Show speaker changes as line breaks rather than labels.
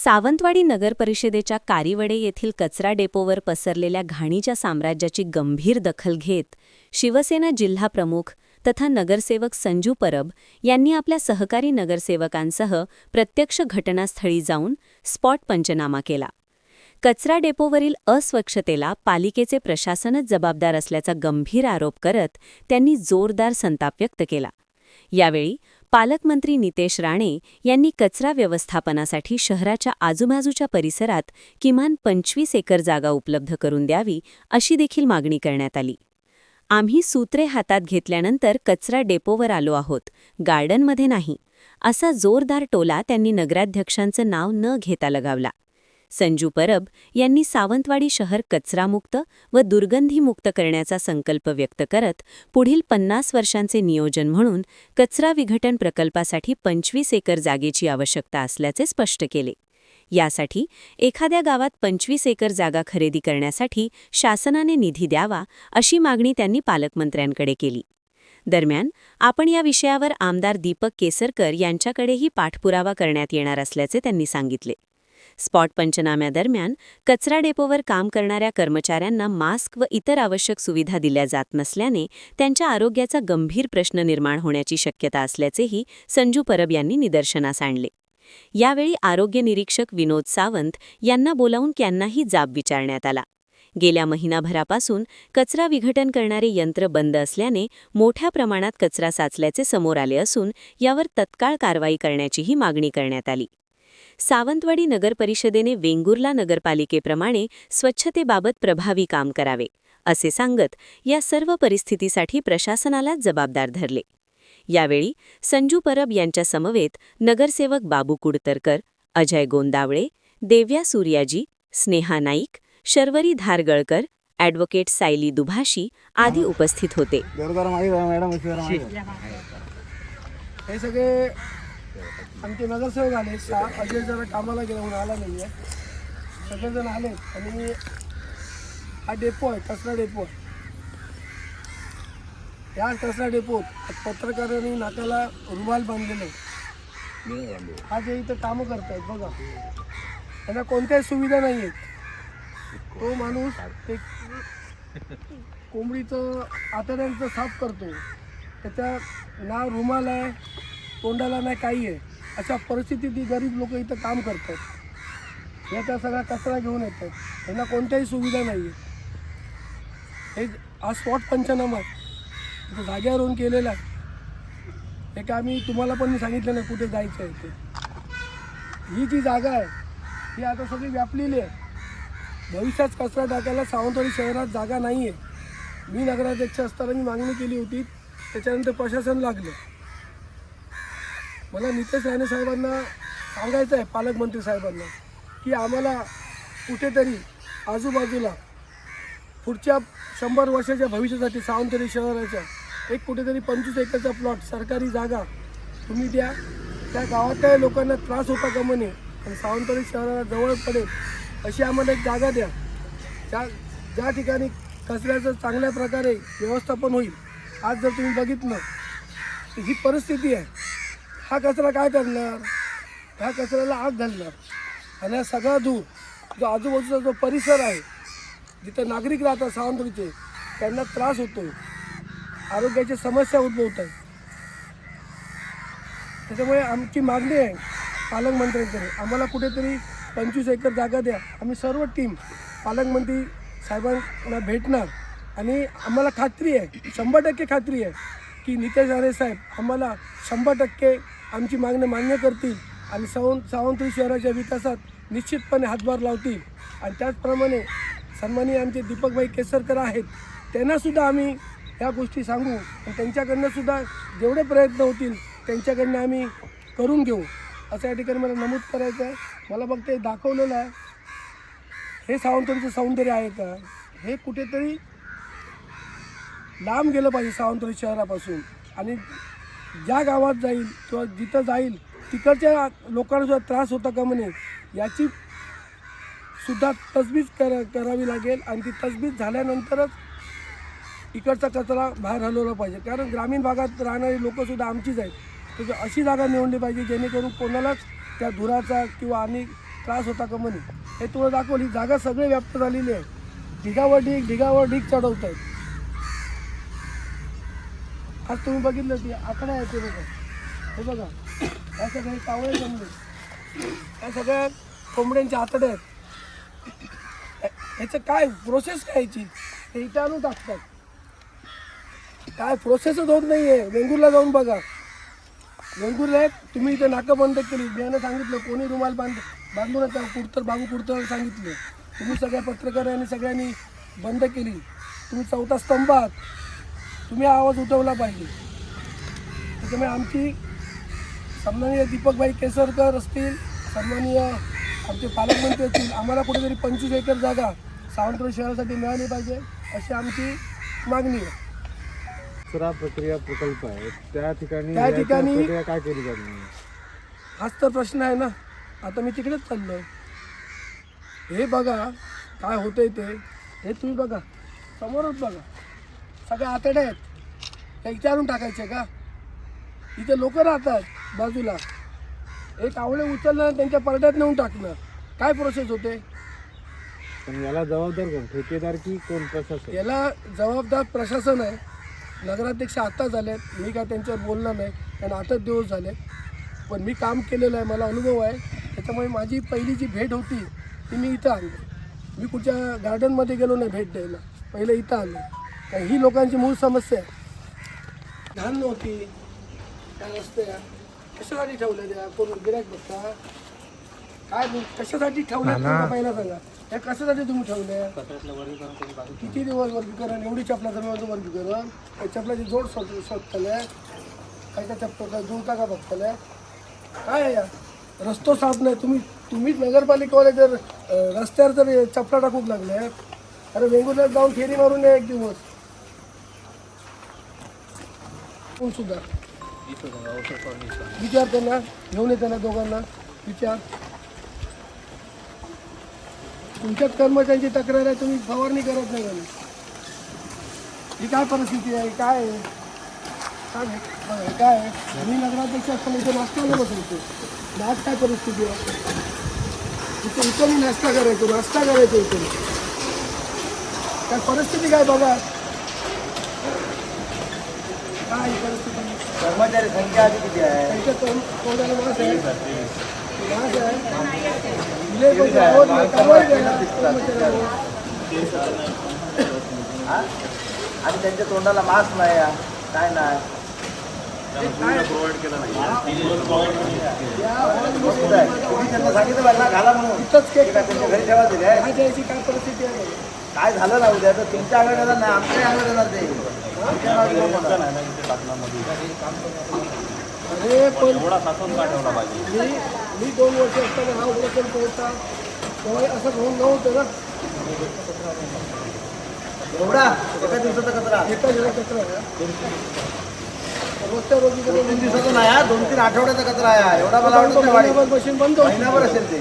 सावंतवाडी नगरपरिषदेच्या कारिवडे येथील कचरा डेपोवर पसरलेल्या घाणीच्या साम्राज्याची गंभीर दखल घेत शिवसेना जिल्हा प्रमुख तथा नगरसेवक संजू परब यांनी आपल्या सहकारी नगरसेवकांसह प्रत्यक्ष घटनास्थळी जाऊन स्पॉट पंचनामा केला. कचरा डेपोवरील अस्वच्छतेला पालिकेचे प्रशासनच जबाबदार असल्याचा गंभीर आरोप करत त्यांनी जोरदार संताप व्यक्त केला. यावेळी पालकमंत्री नितेश राणे यांनी कचरा व्यवस्थापनासाठी शहराच्या आजूबाजूच्या परिसरात किमान 25 एकर जागा उपलब्ध करून द्यावी अशी देखील मागणी करण्यात आली. आम्ही सूत्रे हातात घेतल्यानंतर कचरा डेपोवर आलो आहोत, गार्डनमध्ये नाही, असा जोरदार टोला त्यांनी नगराध्यक्षांचं नाव न घेता लगावला. संजू परब यांनी सावंतवाडी शहर कचरामुक्त व दुर्गंधीमुक्त करण्याचा संकल्प व्यक्त करत पुढील 50 वर्षांचे नियोजन म्हणून कचरा विघटन प्रकल्पासाठी 25 एकर जागेची आवश्यकता असल्याचे स्पष्ट केले. यासाठी एखाद्या गावात 25 एकर जागा खरेदी करण्यासाठी शासनाने निधी द्यावा अशी मागणी त्यांनी पालकमंत्र्यांकडे केली. दरम्यान आपण या विषयावर आमदार दीपक केसरकर यांच्याकडेही पाठपुरावा करण्यात येणार असल्याचे त्यांनी सांगितले. स्पॉट पंचनाम्यादरम्यान कचरा डेपोवर काम करणाऱ्या कर्मचाऱ्यांना मास्क व इतर आवश्यक सुविधा दिल्या जात नसल्याने त्यांच्या आरोग्याचा गंभीर प्रश्न निर्माण होण्याची शक्यता असल्याचेही संजू परब यांनी निदर्शनास आणले. यावेळी आरोग्य निरीक्षक विनोद सावंत यांना बोलावून त्यांनाही जाब विचारण्यात आला. गेल्या महिनाभरापासून कचरा विघटन करणारे यंत्र बंद असल्याने मोठ्या प्रमाणात कचरा साचल्याचे समोर आले असून यावर तत्काळ कारवाई करण्याचीही मागणी करण्यात आली. सावंतवाडी नगरपरिषदेने वेंगुर्ला नगरपालिकेप्रमाणे स्वच्छतेबाबत प्रभावी काम करावे असे सांगत या सर्व परिस्थितीसाठी प्रशासनालाच जबाबदार धरले. यावेळी संजू परब यांच्या समवेत नगरसेवक बाबू कुडतरकर, अजय गोंदावळे, देव्या सूर्याजी, स्नेहा नाईक, शर्वरी धारगळकर, ॲडव्होकेट सायली दुभाषी आदी उपस्थित होते.
हे सगळे आमचे नगरसेवक आले. अजय जरा कामाला गेला म्हणून आला नाही आहे. सगळेजण आले आणि हा डेपो आहे, कचरा डेपो आहे. या कचरा डेपोत पत्रकारांनी नाकाला रुमाल बांधलेलं आहे. हा जे इथं कामं करतायत बघा, त्यांना कोणत्याही सुविधा नाही आहेत. तो माणूस ते कोंबडीचं आतड्यांचं साफ करतो, त्याच्या ना रुमाल आहे, तोंडाला नाही काही आहे. अशा परिस्थितीत ही गरीब लोक इथं काम करतात. याचा सगळा कचरा घेऊन येतात, त्यांना कोणत्याही सुविधा नाही आहे. हे हा स्पॉट पंचनामा इथं जागेवरून केलेला आहे. हे का आम्ही तुम्हाला पण सांगितलं नाही कुठे जायचं आहे ते. ही जी जागा आहे ही आता सगळी व्यापलेली आहे. भविष्यात कचरा टाकायला सावंतवाडी शहरात जागा नाही आहे. मी नगराध्यक्ष असताना मी मागणी केली होती, त्याच्यानंतर प्रशासन लागलं. मला नितेश राणे साहेबांना सांगायचं आहे, पालकमंत्री साहेबांना, की आम्हाला कुठेतरी आजूबाजूला पुढच्या 100 वर्षाच्या भविष्यासाठी सावंतवाडी शहराच्या एक कुठेतरी 25 एकरचा प्लॉट सरकारी जागा तुम्ही द्या. त्या गावातल्या लोकांना त्रास होता कामा नये आणि सावंतवाडी शहराला जवळ पडेल अशी आम्हाला एक जागा द्या, ज्या ठिकाणी कचऱ्याचं चांगल्या प्रकारे व्यवस्थापन होईल. आज जर तुम्ही बघितलं तर ही परिस्थिती आहे. हा कचरा काय करणार? ह्या कचऱ्याला आग घालणार आणि हा सगळा धूर जो आजूबाजूचा जो परिसर आहे, जिथं नागरिक राहतात सावंतवाडीचे, त्यांना त्रास होतो, आरोग्याच्या समस्या उद्भवत आहेत. त्याच्यामुळे आमची मागणी आहे पालकमंत्र्यांकडे, आम्हाला कुठेतरी 25 एकर जागा द्या. आम्ही सर्व टीम पालकमंत्री साहेबांना भेटणार आणि आम्हाला खात्री आहे, 100% खात्री आहे की नितेश राणे साहेब आम्हाला 100% आमची मागणी मान्य करतील आणि सावंतवाडी शहराच्या विकासात निश्चितपणे हातभार लावतील. आणि त्याचप्रमाणे सन्माननीय आमचे दीपकभाई केसरकर आहेत, त्यांनासुद्धा आम्ही ह्या गोष्टी सांगू आणि त्यांच्याकडनंसुद्धा जेवढे प्रयत्न होतील त्यांच्याकडनं आम्ही करून घेऊ असं या ठिकाणी मला नमूद करायचं आहे. मला फक्त हे दाखवलेलं आहे, हे सावंतवाडीचं सौंदर्य आहे का? हे कुठेतरी लांब गेलं पाहिजे सावंतवाडी शहरापासून आणि ज्या गावात जाईल किंवा जिथं जाईल तिकडच्या लोकांना सुद्धा त्रास होता का म्हणे याची सुद्धा तजवीज करावी लागेल. आणि ती तजवीज झाल्यानंतरच इकडचा कचरा बाहेर हलवला पाहिजे, कारण ग्रामीण भागात राहणारी लोकंसुद्धा आमचीच आहेत. तर अशी जागा निवडली पाहिजे जेणेकरून कोणालाच त्या धुराचा किंवा आणि त्रास होता का म्हणे. हे तुला दाखवली जागा सगळे व्याप्त झालेली आहे. ढिगावर ढीग चढवत आहेत. आज तुम्ही बघितलं ती आकडा आहे ते बघा, हे बघा या सगळे कावळे जमले, या सगळ्या कोंबड्यांचे आतडे आहेत. ह्याचं काय प्रोसेस काय याची, हे इथं आणून टाकतात. काय प्रोसेसच होत नाही आहे. वेंगुर्ला जाऊन बघा, वेंगुर्ला तुम्ही इथे नाकं बंद केली, बियाणं सांगितलं कोणी रुमाल बांधू नका, कुडतर बाबू कुडतर सांगितलं, तुम्ही सगळ्या पत्रकारांनी सगळ्यांनी बंद केली. तुम्ही चौथा स्तंभ आहात, तुम्ही आवाज उठवला पाहिजे. त्याच्यामुळे आमची सन्माननीय दीपकभाई केसरकर असतील, सन्माननीय आमचे पालकमंत्री असतील, आम्हाला कुठेतरी 25 एकर जागा सावंतवाडी शहरासाठी मिळाली पाहिजे अशी आमची मागणी आहे.
कचरा प्रक्रिया प्रकल्प आहे त्या ठिकाणी प्रक्रिया काय केली जाते?
हाच तर प्रश्न आहे ना. आता मी तिकडेच चाललो. हे बघा काय होतंय ते, हे तुम्ही बघा समोरच बघा, सगळे आतडे आहेत. त्या इथे आणून टाकायचे का? इथे लोक राहतात बाजूला, एक आवळे उचलणं त्यांच्या परड्यात नेऊन टाकणं, काय प्रोसेस होते?
पण याला जबाबदार कोण, ठेकेदार की कोण, प्रशासन?
याला जबाबदार प्रशासन आहे. नगराध्यक्ष आता झालेत, मी काय त्यांच्यावर बोलणार नाही कारण आताच दिवस झाले. पण मी काम केलेलं आहे, मला अनुभव आहे. त्याच्यामुळे माझी पहिली जी भेट होती ती मी इथं आलो. मी कुठच्या गार्डनमध्ये गेलो नाही भेट द्यायला, पहिलं इथं आलो. कारण ही लोकांची मूळ समस्या आहे. घाण नव्हती त्या रस्त्या, कशासाठी ठेवलेल्या, कोण गिऱ्हाईक बघता काय, कशासाठी ठेवल्या पहिला सांगा. या कशासाठी तुम्ही ठेवल्या? किती दिवस वर्गीकरण, एवढी चपला जमिनीचं वर्गीकरण, चपलाची जोड शोधतल्या, खायच्या चप्पल काय जुळता का बघतल्या, काय आहे या? रस्तो साफ नाही. तुम्ही नगरपालिकेवाले जर रस्त्यावर जर चपला टाकूक लागले, अरे वेंगुर्ल्यात जाऊन फेरी मारून या एक दिवस. कोण सुद्धा विचार त्यांना घेऊन येते ना, दोघांना विचार. तुमच्याच कर्मचाऱ्यांची तक्रार आहे, तुम्ही फवारणी करत नाही म्हणून. ही काय परिस्थिती आहे? काय आहे? काय आहे? मी नगराध्यक्ष असताना इथे नाश्त्याला बसवतो. आज काय परिस्थिती आहे? इथं मी नाश्ता करायचो इथे. काय परिस्थिती काय बघा, काय परिस्थिती.
कर्मचारी संख्या आधी किती आहे?
त्यांच्या तोंडाला वास आहे.
आणि त्यांच्या तोंडाला मास्क नाही, काय नाही. तुम्ही त्यांना सांगितलं पाहिजे ना घाला म्हणून, त्यांच्या घरी ठेवा दिले.
काय परिस्थिती आहे?
काय झालं ना उद्या तर तुमच्या आगड येणार नाही, आमच्या आगड येणार ते.
अरे पण मी 2 वर्ष असताना हा प्रकल्प होता तेव्हा असं होऊन नव्हतं ना.
एवढा एका दिवसाचा कचरा,
एका जरा कचरा आहे. रोजच्या रोजी
2-3 दिवसाचा नाही, 2-3 आठवड्याचा कचरा आहे. एवढा मला वाटतं नाही वाढेल.
महिनाभर मशीन बंद होती.
महिनाभर असेल ते.